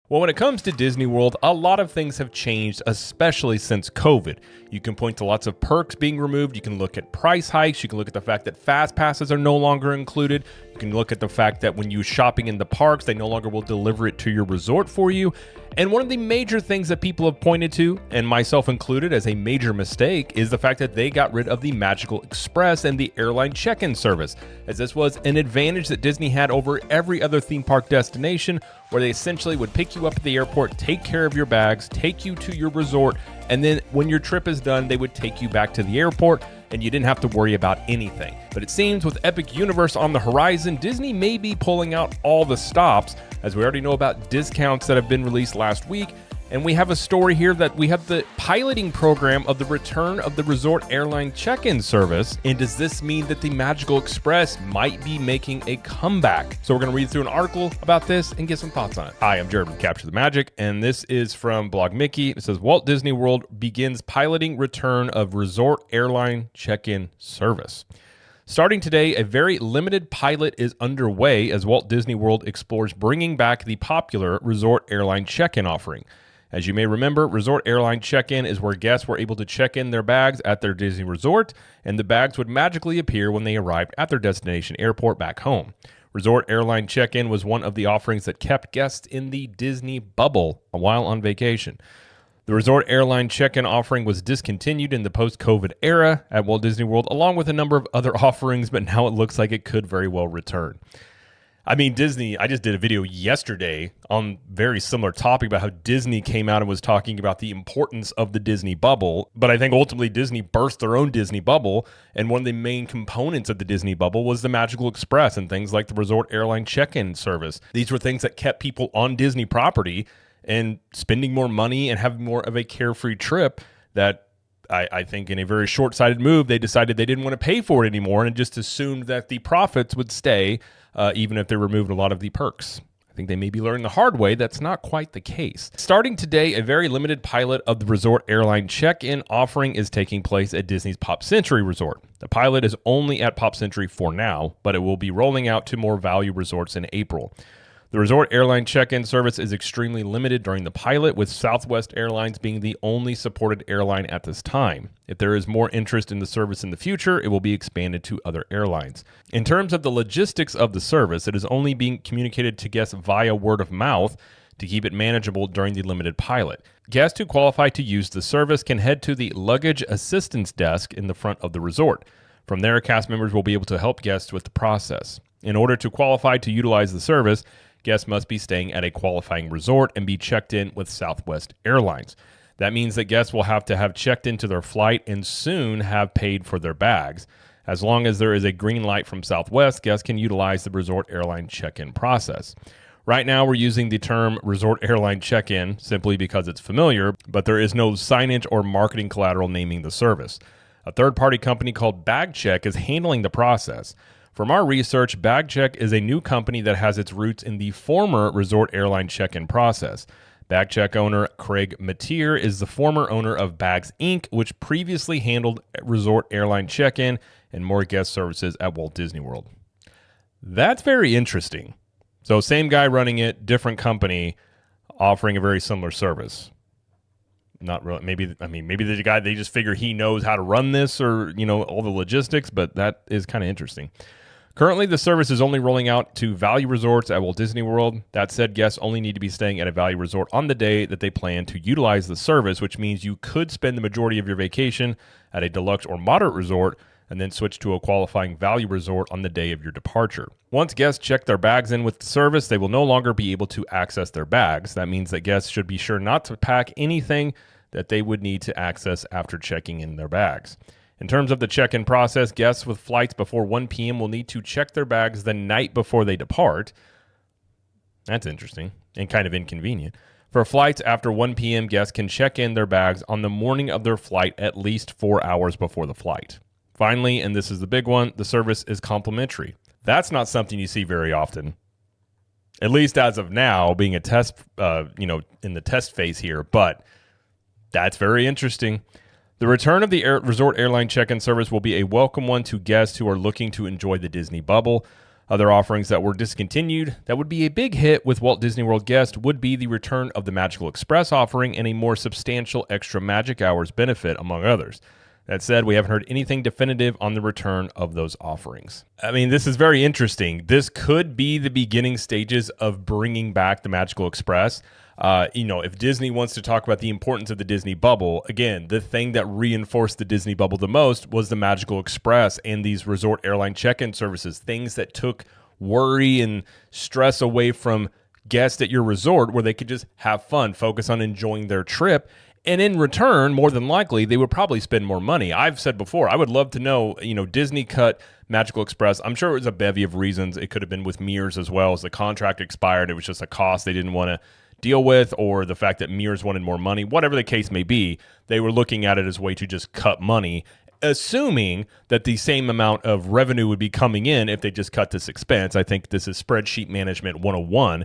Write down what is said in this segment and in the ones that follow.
Well, when it comes to Disney World, a lot of things have changed, especially since COVID. You can point to lots of perks being removed. You can look at price hikes. You can look at the fact that fast passes are no longer included. You can look at the fact that when you're shopping in the parks, they no longer will deliver it to your resort for you. And one of the major things that people have pointed to, and myself included, as a major mistake is the fact that they got rid of the Magical Express and the airline check-in service, as this was an advantage that Disney had over every other theme park destination, where they essentially would pick you up at the airport, take care of your bags, take you to your resort, and then when your trip is done, they would take you back to the airport, and you didn't have to worry about anything. But it seems with Epic Universe on the horizon, Disney may be pulling out all the stops, as we already know about discounts that have been released last week. And we have a story here that we have the piloting program of the return of the resort airline check-in service. And does this mean that the Magical Express might be making a comeback? So we're going to read through an article about this and get some thoughts on it. Hi, I'm Jared from Capture the Magic, and this is from Blog Mickey. It says, Walt Disney World begins piloting return of resort airline check-in service. Starting today, a very limited pilot is underway as Walt Disney World explores bringing back the popular resort airline check-in offering. As you may remember, resort airline check-in is where guests were able to check in their bags at their Disney resort, and the bags would magically appear when they arrived at their destination airport back home. Resort airline check-in was one of the offerings that kept guests in the Disney bubble while on vacation. The resort airline check-in offering was discontinued in the post-COVID era at Walt Disney World, along with a number of other offerings, but now it looks like it could very well return. I mean, Disney, I just did a video yesterday on very similar topic about how Disney came out and was talking about the importance of the Disney bubble. But I think ultimately Disney burst their own Disney bubble. And one of the main components of the Disney bubble was the Magical Express and things like the resort airline check-in service. These were things that kept people on Disney property and spending more money and having more of a carefree trip that I think in a very short-sighted move, they decided they didn't want to pay for it anymore and just assumed that the profits would stay even if they removed a lot of the perks. I think they may be learning the hard way. That's not quite the case. Starting today, a very limited pilot of the resort airline check-in offering is taking place at Disney's Pop Century Resort. The pilot is only at Pop Century for now, but it will be rolling out to more value resorts in April. The resort airline check-in service is extremely limited during the pilot, with Southwest Airlines being the only supported airline at this time. If there is more interest in the service in the future, it will be expanded to other airlines. In terms of the logistics of the service, it is only being communicated to guests via word of mouth to keep it manageable during the limited pilot. Guests who qualify to use the service can head to the luggage assistance desk in the front of the resort. From there, cast members will be able to help guests with the process. In order to qualify to utilize the service, guests must be staying at a qualifying resort and be checked in with Southwest Airlines. That means that guests will have to have checked into their flight and soon have paid for their bags. As long as there is a green light from Southwest, guests can utilize the resort airline check-in process. Right now, we're using the term resort airline check-in simply because it's familiar, but there is no signage or marketing collateral naming the service. A third-party company called BagCheck is handling the process. From our research, BagCheck is a new company that has its roots in the former resort airline check-in process. BagCheck owner Craig Mateer is the former owner of Bags Inc., which previously handled resort airline check-in and more guest services at Walt Disney World. That's very interesting. So same guy running it, different company offering a very similar service. Not really. Maybe the guy, they just figure he knows how to run this or, all the logistics, but that is kind of interesting. Currently, the service is only rolling out to value resorts at Walt Disney World. That said, guests only need to be staying at a value resort on the day that they plan to utilize the service, which means you could spend the majority of your vacation at a deluxe or moderate resort and then switch to a qualifying value resort on the day of your departure. Once guests check their bags in with the service, they will no longer be able to access their bags. That means that guests should be sure not to pack anything that they would need to access after checking in their bags. In terms of the check-in process, guests with flights before 1 p.m. will need to check their bags the night before they depart. That's interesting and kind of inconvenient. For flights after 1 p.m., guests can check in their bags on the morning of their flight at least 4 hours before the flight. Finally, and this is the big one, the service is complimentary. That's not something you see very often, at least as of now, being a test, in the test phase here, but that's very interesting. The return of the resort airline check-in service will be a welcome one to guests who are looking to enjoy the Disney bubble. Other offerings that were discontinued that would be a big hit with Walt Disney World guests would be the return of the Magical Express offering and a more substantial extra Magic Hours benefit, among others. That said, we haven't heard anything definitive on the return of those offerings. I mean, this is very interesting. This could be the beginning stages of bringing back the Magical Express. If Disney wants to talk about the importance of the Disney bubble, again, the thing that reinforced the Disney bubble the most was the Magical Express and these resort airline check-in services, things that took worry and stress away from guests at your resort where they could just have fun, focus on enjoying their trip. And in return, more than likely, they would probably spend more money. I've said before, I would love to know, Disney cut Magical Express. I'm sure it was a bevy of reasons. It could have been with Mears as well. As the contract expired, it was just a cost they didn't want to deal with, or the fact that Mears wanted more money. Whatever the case may be, they were looking at it as a way to just cut money, assuming that the same amount of revenue would be coming in if they just cut this expense. I think this is spreadsheet management 101,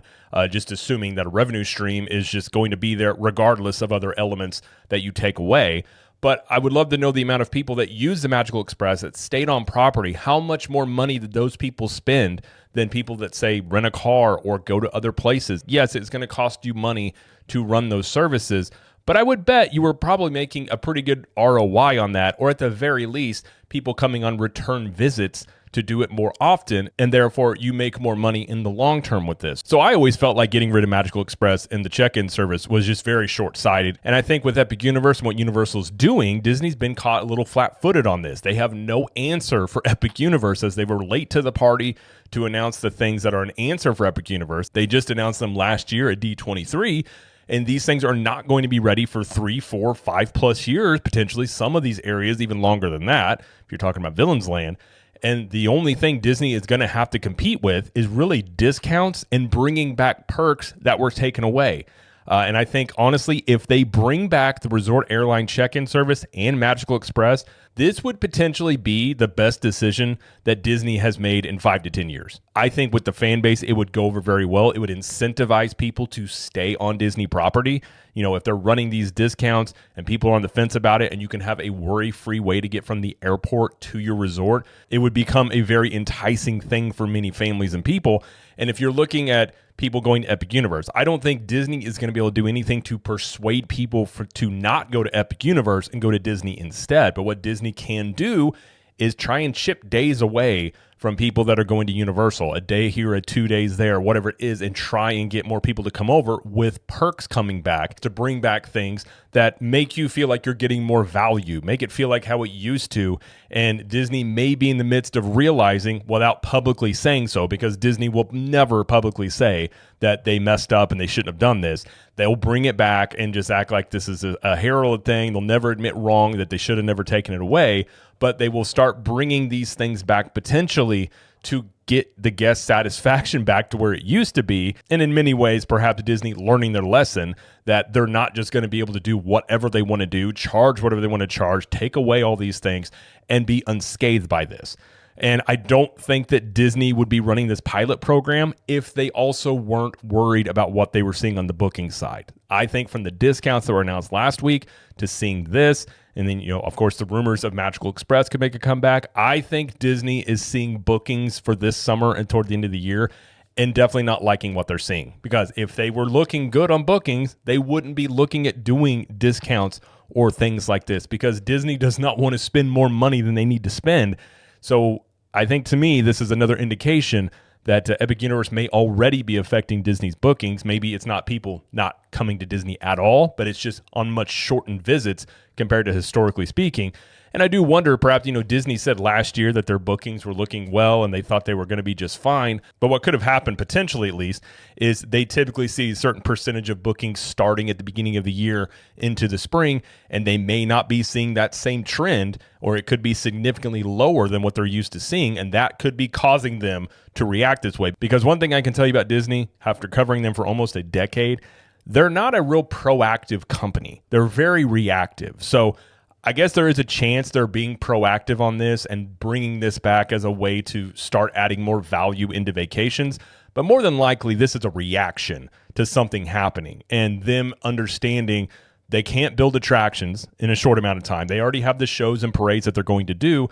just assuming that a revenue stream is just going to be there regardless of other elements that you take away. But I would love to know the amount of people that use the Magical Express that stayed on property. How much more money did those people spend than people that, say, rent a car or go to other places? Yes, it's going to cost you money to run those services, but I would bet you were probably making a pretty good ROI on that, or at the very least, people coming on return visits to do it more often, and therefore you make more money in the long term with this. So I always felt like getting rid of Magical Express and the check-in service was just very short-sighted. And I think with Epic Universe and what Universal's doing, Disney's been caught a little flat-footed on this. They have no answer for Epic Universe, as they were late to the party to announce the things that are an answer for Epic Universe. They just announced them last year at D23, and these things are not going to be ready for 3, 4, 5+ years, potentially some of these areas even longer than that, if you're talking about Villains Land. And the only thing Disney is going to have to compete with is really discounts and bringing back perks that were taken away. And I think, honestly, if they bring back the resort airline check-in service and Magical Express, this would potentially be the best decision that Disney has made in 5 to 10 years. I think with the fan base, it would go over very well. It would incentivize people to stay on Disney property. If they're running these discounts and people are on the fence about it, and you can have a worry-free way to get from the airport to your resort, it would become a very enticing thing for many families and people. And if you're looking at people going to Epic Universe, I don't think Disney is going to be able to do anything to persuade people to not go to Epic Universe and go to Disney instead. But what Disney can do is try and chip days away from people that are going to Universal, a day here, 2 days there, whatever it is, and try and get more people to come over with perks coming back to bring back things that make you feel like you're getting more value, make it feel like how it used to. And Disney may be in the midst of realizing, without publicly saying so, because Disney will never publicly say that they messed up and they shouldn't have done this. They'll bring it back and just act like this is a heralded thing. They'll never admit wrong, that they should have never taken it away, but they will start bringing these things back potentially to get the guest satisfaction back to where it used to be. And in many ways, perhaps Disney learning their lesson that they're not just going to be able to do whatever they want to do, charge whatever they want to charge, take away all these things, and be unscathed by this. And I don't think that Disney would be running this pilot program if they also weren't worried about what they were seeing on the booking side. I think from the discounts that were announced last week to seeing this, and then, of course, the rumors of Magical Express could make a comeback, I think Disney is seeing bookings for this summer and toward the end of the year and definitely not liking what they're seeing. Because if they were looking good on bookings, they wouldn't be looking at doing discounts or things like this, because Disney does not want to spend more money than they need to spend. So I think, to me, this is another indication that Epic Universe may already be affecting Disney's bookings. Maybe it's not people not coming to Disney at all, but it's just on much shortened visits compared to historically speaking. And I do wonder, perhaps, Disney said last year that their bookings were looking well and they thought they were going to be just fine. But what could have happened, potentially at least, is they typically see a certain percentage of bookings starting at the beginning of the year into the spring, and they may not be seeing that same trend, or it could be significantly lower than what they're used to seeing, and that could be causing them to react this way. Because one thing I can tell you about Disney, after covering them for almost a decade, they're not a real proactive company. They're very reactive. So I guess there is a chance they're being proactive on this and bringing this back as a way to start adding more value into vacations. But more than likely, this is a reaction to something happening and them understanding they can't build attractions in a short amount of time. They already have the shows and parades that they're going to do.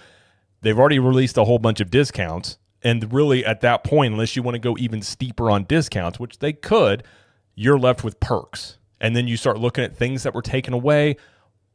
They've already released a whole bunch of discounts. And really at that point, unless you want to go even steeper on discounts, which they could, you're left with perks. And then you start looking at things that were taken away,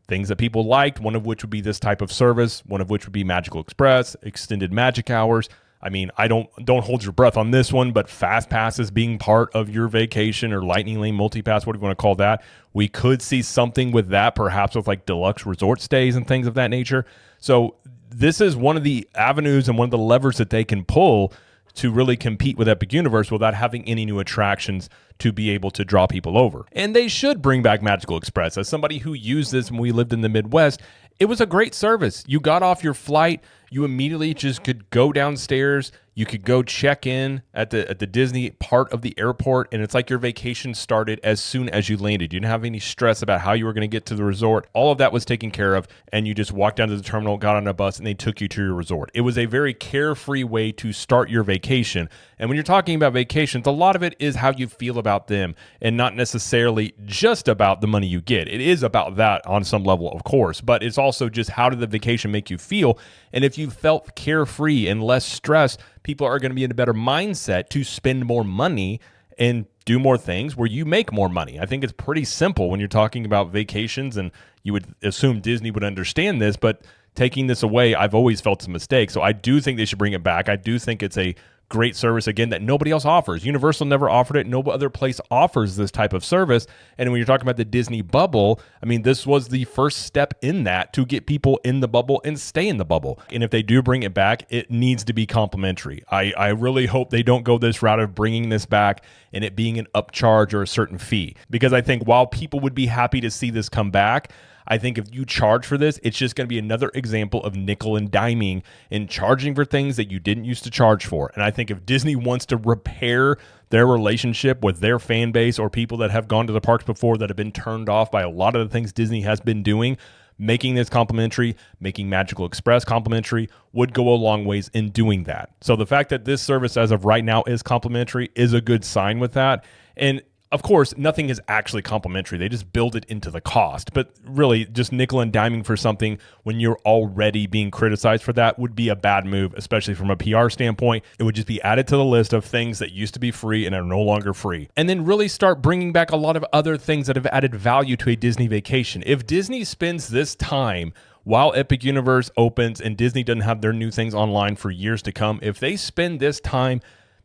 things that people liked, one of which would be this type of service, one of which would be Magical Express, extended magic hours. I mean, I don't hold your breath on this one, but fast passes being part of your vacation, or lightning lane multipass, what do you want to call that? We could see something with that, perhaps with like deluxe resort stays and things of that nature. So this is one of the avenues and one of the levers that they can pull to really compete with Epic Universe without having any new attractions to be able to draw people over. And they should bring back Magical Express. As somebody who used this when we lived in the Midwest, it was a great service. You got off your flight, you immediately just could go downstairs, you could go check in at the Disney part of the airport, and it's like your vacation started as soon as you landed. You didn't have any stress about how you were going to get to the resort. All of that was taken care of, and you just walked down to the terminal, got on a bus, and they took you to your resort. It was a very carefree way to start your vacation. And when you're talking about vacations, a lot of it is how you feel about them, and not necessarily just about the money you get. It is about that on some level, of course, but it's also just how did the vacation make you feel? And if you felt carefree and less stressed, people are going to be in a better mindset to spend more money and do more things where you make more money. I think it's pretty simple when you're talking about vacations, and you would assume Disney would understand this, but taking this away, I've always felt it's a mistake. So I do think they should bring it back. I do think it's a great service, again, that nobody else offers. Universal never offered it. No other place offers this type of service. And when you're talking about the Disney bubble, I mean, this was the first step in that to get people in the bubble and stay in the bubble. And if they do bring it back, it needs to be complimentary. I really hope they don't go this route of bringing this back and it being an upcharge or a certain fee. Because I think while people would be happy to see this come back, I think if you charge for this, it's just going to be another example of nickel and diming and charging for things that you didn't used to charge for. And I think if Disney wants to repair their relationship with their fan base or people that have gone to the parks before that have been turned off by a lot of the things Disney has been doing, making this complimentary, making Magical Express complimentary would go a long ways in doing that. So the fact that this service as of right now is complimentary is a good sign with that. And of course, nothing is actually complimentary. They just build it into the cost. But really, just nickel and diming for something when you're already being criticized for that would be a bad move, especially from a PR standpoint. It would just be added to the list of things that used to be free and are no longer free. And then really start bringing back a lot of other things that have added value to a Disney vacation. If Disney spends this time while Epic Universe opens and Disney doesn't have their new things online for years to come, if they spend this time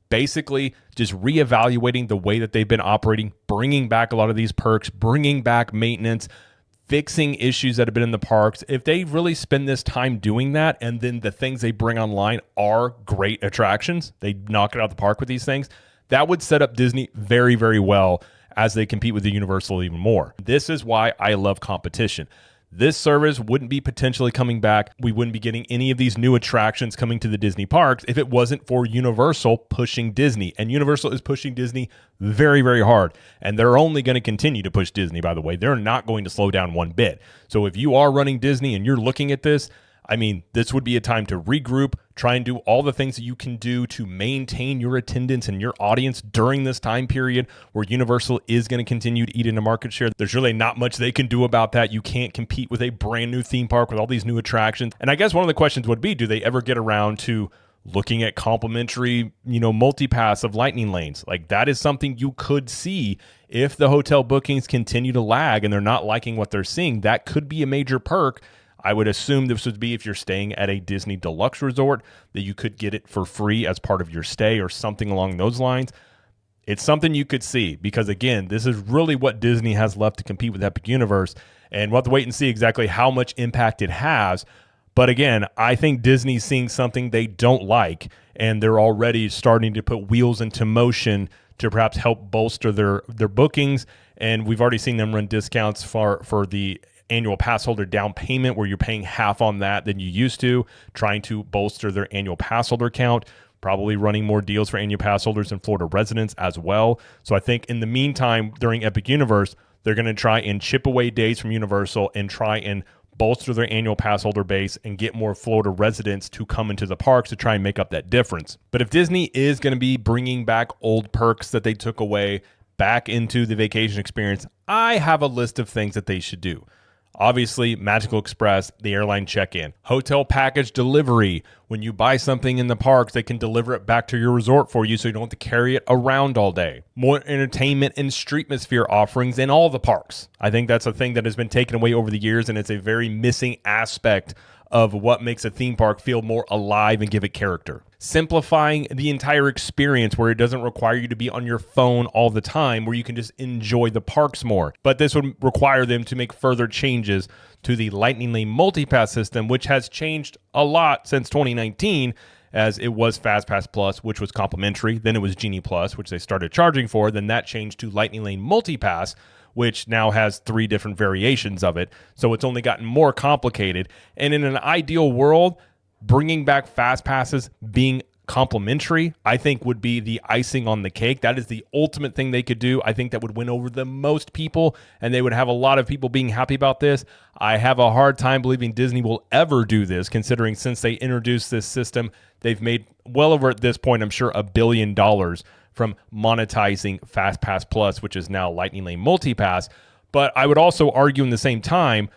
basically just reevaluating the way that they've been operating, bringing back a lot of these perks, bringing back maintenance, fixing issues that have been in the parks. If they really spend this time doing that, and then the things they bring online are great attractions, they knock it out of the park with these things, that would set up Disney very, very well as they compete with the Universal even more. This is why I love competition. This service wouldn't be potentially coming back. We wouldn't be getting any of these new attractions coming to the Disney parks if it wasn't for Universal pushing Disney. And Universal is pushing Disney very, very hard. And they're only going to continue to push Disney, by the way. They're not going to slow down one bit. So if you are running Disney and you're looking at this, I mean, this would be a time to regroup, try and do all the things that you can do to maintain your attendance and your audience during this time period where Universal is going to continue to eat into market share. There's really not much they can do about that. You can't compete with a brand new theme park with all these new attractions. And I guess one of the questions would be, do they ever get around to looking at complimentary, multi-pass of lightning lanes? Like, that is something you could see if the hotel bookings continue to lag and they're not liking what they're seeing. That could be a major perk. I would assume this would be if you're staying at a Disney Deluxe resort, that you could get it for free as part of your stay or something along those lines. It's something you could see because, again, this is really what Disney has left to compete with Epic Universe, and we'll have to wait and see exactly how much impact it has. But again, I think Disney's seeing something they don't like, and they're already starting to put wheels into motion to perhaps help bolster their bookings. And we've already seen them run discounts for the annual pass holder down payment, where you're paying half on that than you used to, trying to bolster their annual pass holder count, probably running more deals for annual pass holders and Florida residents as well. So I think in the meantime, during Epic Universe, they're going to try and chip away days from Universal and try and bolster their annual pass holder base and get more Florida residents to come into the parks to try and make up that difference. But if Disney is going to be bringing back old perks that they took away back into the vacation experience, I have a list of things that they should do. Obviously, Magical Express, the airline check-in. Hotel package delivery. When you buy something in the parks, they can deliver it back to your resort for you so you don't have to carry it around all day. More entertainment and streetmosphere offerings in all the parks. I think that's a thing that has been taken away over the years, and it's a very missing aspect of what makes a theme park feel more alive and give it character. Simplifying the entire experience where it doesn't require you to be on your phone all the time, where you can just enjoy the parks more. But this would require them to make further changes to the Lightning Lane Multipass system, which has changed a lot since 2019, as it was FastPass Plus, which was complimentary. Then it was Genie Plus, which they started charging for. Then that changed to Lightning Lane Multipass, which now has 3 different variations of it. So it's only gotten more complicated. And in an ideal world, bringing back fast passes being complimentary, I think would be the icing on the cake. That is the ultimate thing they could do. I think that would win over the most people, and they would have a lot of people being happy about this. I have a hard time believing Disney will ever do this, considering since they introduced this system, they've made well over at this point, I'm sure, $1 billion from monetizing FastPass Plus, which is now Lightning Lane Multipass. But I would also argue in the same time,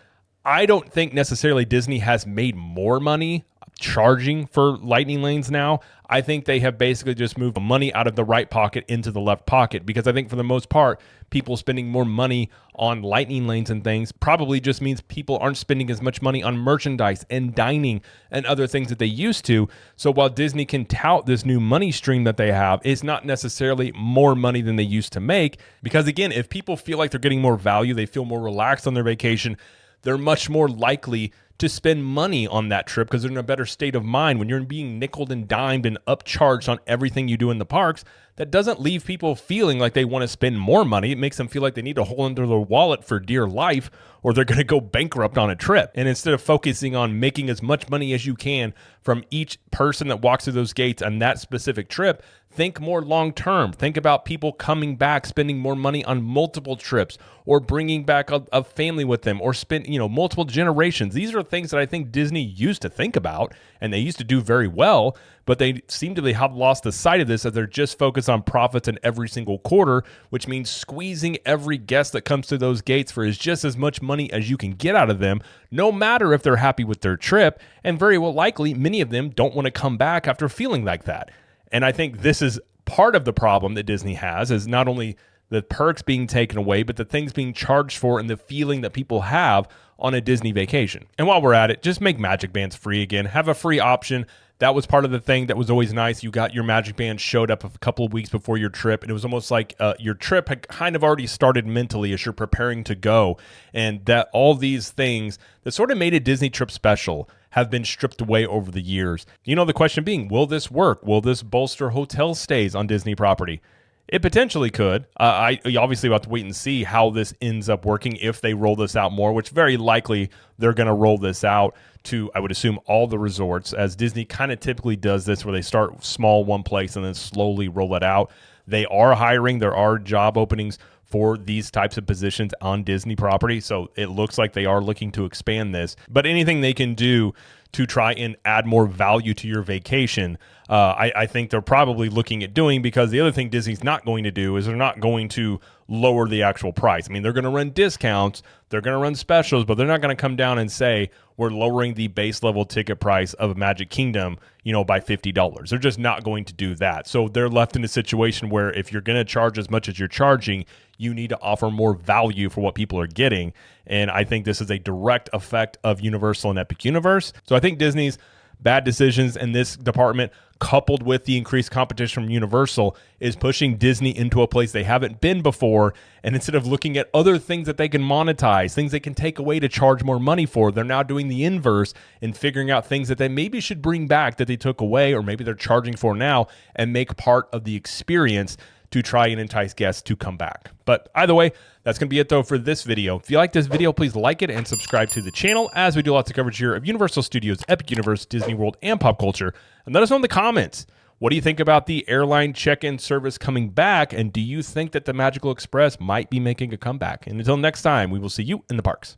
I don't think necessarily Disney has made more money charging for Lightning Lanes now. I think they have basically just moved money out of the right pocket into the left pocket, because I think for the most part, people spending more money on Lightning Lanes and things probably just means people aren't spending as much money on merchandise and dining and other things that they used to. So while Disney can tout this new money stream that they have, it's not necessarily more money than they used to make, because again, if people feel like they're getting more value, they feel more relaxed on their vacation, they're much more likely to spend money on that trip because they're in a better state of mind. When you're being nickeled and dimed and upcharged on everything you do in the parks, that doesn't leave people feeling like they want to spend more money. It makes them feel like they need to hold onto their wallet for dear life, or they're going to go bankrupt on a trip. And instead of focusing on making as much money as you can from each person that walks through those gates on that specific trip, think more long-term. Think about people coming back, spending more money on multiple trips, or bringing back a family with them, or spend, multiple generations. These are things that I think Disney used to think about, and they used to do very well, but they seem to have lost the sight of this as they're just focused on profits in every single quarter, which means squeezing every guest that comes through those gates for just as much money as you can get out of them, no matter if they're happy with their trip, and very well likely, many of them don't want to come back after feeling like that. And I think this is part of the problem that Disney has, is not only the perks being taken away, but the things being charged for and the feeling that people have on a Disney vacation. And while we're at it, just make Magic Bands free again. Have a free option. That was part of the thing that was always nice. You got your Magic Band showed up a couple of weeks before your trip, and it was almost like your trip had kind of already started mentally as you're preparing to go. And that all these things that sort of made a Disney trip special have been stripped away over the years. The question being, will this work? Will this bolster hotel stays on Disney property? It potentially could. I obviously will have to wait and see how this ends up working if they roll this out more, which very likely they're going to roll this out to, I would assume, all the resorts, as Disney kind of typically does this, where they start small one place and then slowly roll it out. They are hiring. There are job openings for these types of positions on Disney property, so it looks like they are looking to expand this. But anything they can do to try and add more value to your vacation, I think they're probably looking at doing, because the other thing Disney's not going to do is they're not going to lower the actual price. I mean, they're going to run discounts, they're going to run specials, but they're not going to come down and say, we're lowering the base level ticket price of Magic Kingdom, by $50. They're just not going to do that. So they're left in a situation where if you're going to charge as much as you're charging, you need to offer more value for what people are getting. And I think this is a direct effect of Universal and Epic Universe. So I think Disney's bad decisions in this department, coupled with the increased competition from Universal, is pushing Disney into a place they haven't been before. And instead of looking at other things that they can monetize, things they can take away to charge more money for, they're now doing the inverse and figuring out things that they maybe should bring back that they took away, or maybe they're charging for now, and make part of the experience to try and entice guests to come back. But either way, that's going to be it though for this video. If you like this video, please like it and subscribe to the channel, as we do lots of coverage here of Universal Studios, Epic Universe, Disney World, and pop culture. And let us know in the comments, what do you think about the airline check-in service coming back? And do you think that the Magical Express might be making a comeback? And until next time, we will see you in the parks.